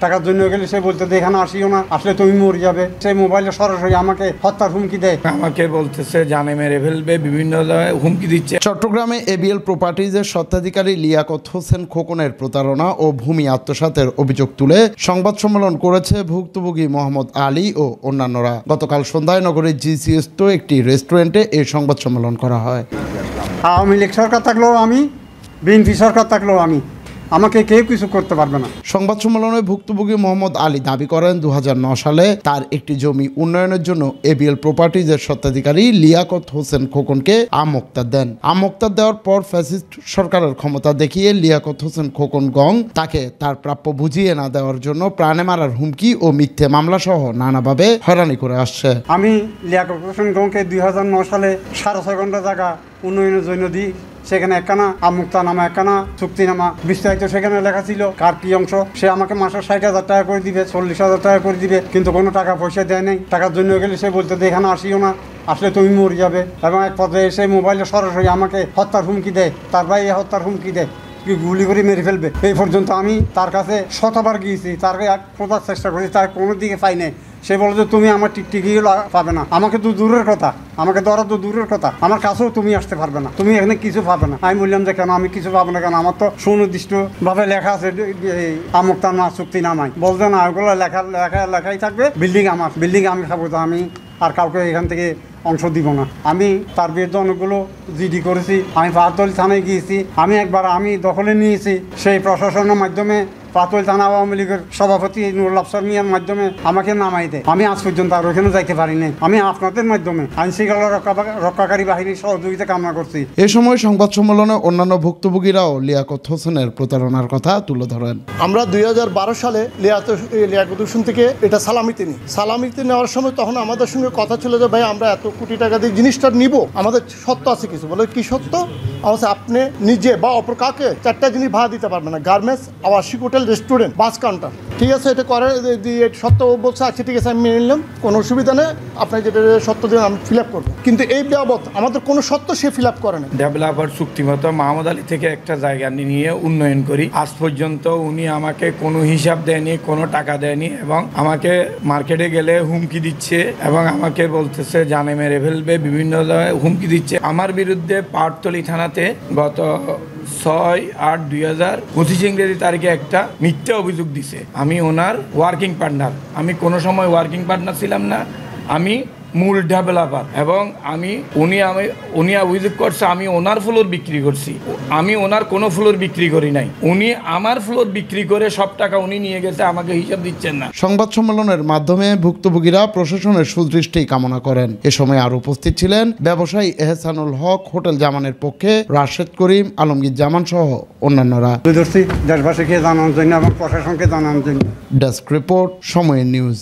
টাকার জন্য গেলে সে বলতে এখানে আসিও না, আসলে তুমি মরে যাবে। সেই মোবাইলে সরাসরি আমাকে হত্যার হুমকি দেয়। আমাকে বলতেছে জানে মেরে ফেলবে, বিভিন্ন হুমকি দিচ্ছে। চট্টগ্রামে এবিএল প্রপার্টিজের স্বত্বাধিকারী লিয়াকত হোসেন খোকনের প্রতারণা ও ভূমি আত্মসাতের অভিযোগ তুলে সংবাদ সম্মেলন করেছে ভুক্তভোগী মোহাম্মদ আলী ও অন্যান্যরা। গতকাল সন্ধ্যায় নগরীর জিসিস্থ একটি রেস্টুরেন্টে এই সংবাদ সম্মেলন করা হয়। আওয়ামী লীগ সরকার থাকলেও আমি, বিএনপি সরকার থাকলেও আমি, আমাকে কেউ কিছু করতে পারবে না। সংবাদ সম্মেলনে ভুক্তভোগী মোহাম্মদ আলী দাবি করেন 2009 সালে তার একটি জমি উন্নয়নের জন্য এবিএল প্রপার্টিজের স্বত্বাধিকারী লিয়াকত হোসেন খোকনকে আমোক্তা দেন। আমোক্তা দেওয়ার পর ফ্যাসিস্ট সরকারের ক্ষমতা দেখিয়ে লিয়াকত হোসেন খোকন গং তাকে তার প্রাপ্য বুঝিয়ে না দেওয়ার জন্য প্রাণে মারার হুমকি ও মিথ্যে মামলা সহ নানাভাবে হয়রানি করে আসছে। আমি লিয়াকত হোসেন গংকে 2009 সালে 6.5 ঘন্টা জায়গা উন্নয়নের জন্য দিই। সেখানে একখানা আমুক্তা নামা, একখানা চুক্তিনামা বিস্তারিত সেখানে লেখা ছিল কার কি অংশ। সে আমাকে মাসে 60,000 টাকা করে দিবে, 40,000 টাকা করে দিবে, কিন্তু কোনো টাকা পয়সা দেয় নাই। টাকার জন্য গেলে সে বলতে এখানে আসিও না, আসলে তুমি মরে যাবে। এবং এক পর্যায়ে এসে মোবাইলে সরাসরি আমাকে হত্যার হুমকি দেয়, তার ভাই হত্যার হুমকি দেয়, গুলি করে মেরে ফেলবে। এই পর্যন্ত আমি তার কাছে শতবার গিয়েছি, তার খোঁজার চেষ্টা করেছি, তার কোনো দিকে পাই নাই। সে বলে যে তুমি আমার টিকটিকিও পাবে না, আমাকে তো দূরের কথা, আমাকে ধরা তো দূরের কথা, আমার কাছেও তুমি আসতে পারবে না, তুমি এখানে কিছু পাবে না। আমি বললাম যে কেন আমি কিছু পাবো না, কেন আমার তো সুনির্দিষ্টভাবে লেখা আছে আমুক্তা না চুক্তি নামাই। বলছে না, ওগুলো লেখাই থাকবে, বিল্ডিং আমার, বিল্ডিং আমি খাবো, তো আমি আর কাউকে এখান থেকে অংশ দিব না। আমি তার বিরুদ্ধে অনেকগুলো জিডি করেছি, আমি পাহাড়তলী থানায় গিয়েছি, আমি একবার আমি দখলে নিয়েছি। সেই প্রশাসনের মাধ্যমে পাহাড়তলী থানা আওয়ামী লীগের সভাপতি নুরুল আফসার মিয়ার মাধ্যমে আমাকে নামাই দেয়। আমি আজ পর্যন্ত আর ওখানে যাইতে পারি নাই। আমি আপনাদের মাধ্যমে আইন শৃঙ্খলা রক্ষাকারী বাহিনীর সহযোগিতা কামনা করছি। এ সময় সংবাদ সম্মেলনে অন্যান্য ভুক্তভোগীরাও লিয়াকত হোসেনের প্রতারণার কথা তুলে ধরেন। আমরা 2012 সালে লিয়াকত হোসেন থেকে এটা সালামিতে নেওয়ার সময় তখন আমাদের সঙ্গে কথা ছিল যে ভাই আমরা এত কোটি টাকা দিয়ে জিনিসটা নিব, আমাদের সত্য আছে কিছু। বলে কি সত্য? আমাদের আপনি নিজে বা অপর কাকে 4টা জিনিস ভাড়া দিতে পারবেন না, গার্মেন্টস, আবাসিক হোটেল, রেস্টুরেন্ট, বাস কাউন্টার। ঠিক আছে, এটা করে সত্য বলছে, আচ্ছা ঠিক আছে আমি মেনে নিলাম, কোনো অসুবিধা নেই, আপনি যেটা সত্য দিয়ে আমি ফিল আপ করবো। কিন্তু এই বাবদ আমাদের কোনো সত্য সে ফিল আপ করে না। ডেভেলপার চুক্তি মতো মোহাম্মদ আলী থেকে একটা জায়গা নিয়ে উন্নয়ন করি। আজ পর্যন্ত উনি আমাকে কোনো হিসাব দেয়নি, কোনো টাকা দেয়নি, এবং আমাকে মার্কেটে গেলে হুমকি দিচ্ছে এবং আমাকে বলতেছে জানে মেরে ফেলবে, বিভিন্ন হুমকি দিচ্ছে। আমার বিরুদ্ধে পাহাড়তলী থানাতে গত 6/8/2025 ইংরেজি তারিখে একটা মিথ্যা অভিযোগ দিছে। আমি ওনার ওয়ার্কিং পার্টনার, আমি কোনো সময় ওয়ার্কিং পার্টনার ছিলাম না, আমি মূল ডেভেলপার। এবং উনি অভিযোগ করছে আমি ওনার ফ্লোর বিক্রি করছি। আমি ওনার কোনো ফ্লোর বিক্রি করি নাই, উনি আমার ফ্লোর বিক্রি করে সব টাকা উনি নিয়ে গেছে, আমাকে হিসাব দিচ্ছেন না। সংবাদ সম্মেলনের মাধ্যমে ভুক্তভোগীরা প্রশাসনের সুদৃষ্টি কামনা করেন। এ সময় আর উপস্থিত ছিলেন ব্যবসায়ী এহসানুল হক, হোটেল জামানের পক্ষে রাশেদ করিম, আলমগীর জামান সহ অন্যান্যরা। দেশবাসীকে জানানোর জন্য এবং প্রশাসনকে জানানোর জন্য। ডেস্ক রিপোর্ট, সময় নিউজ।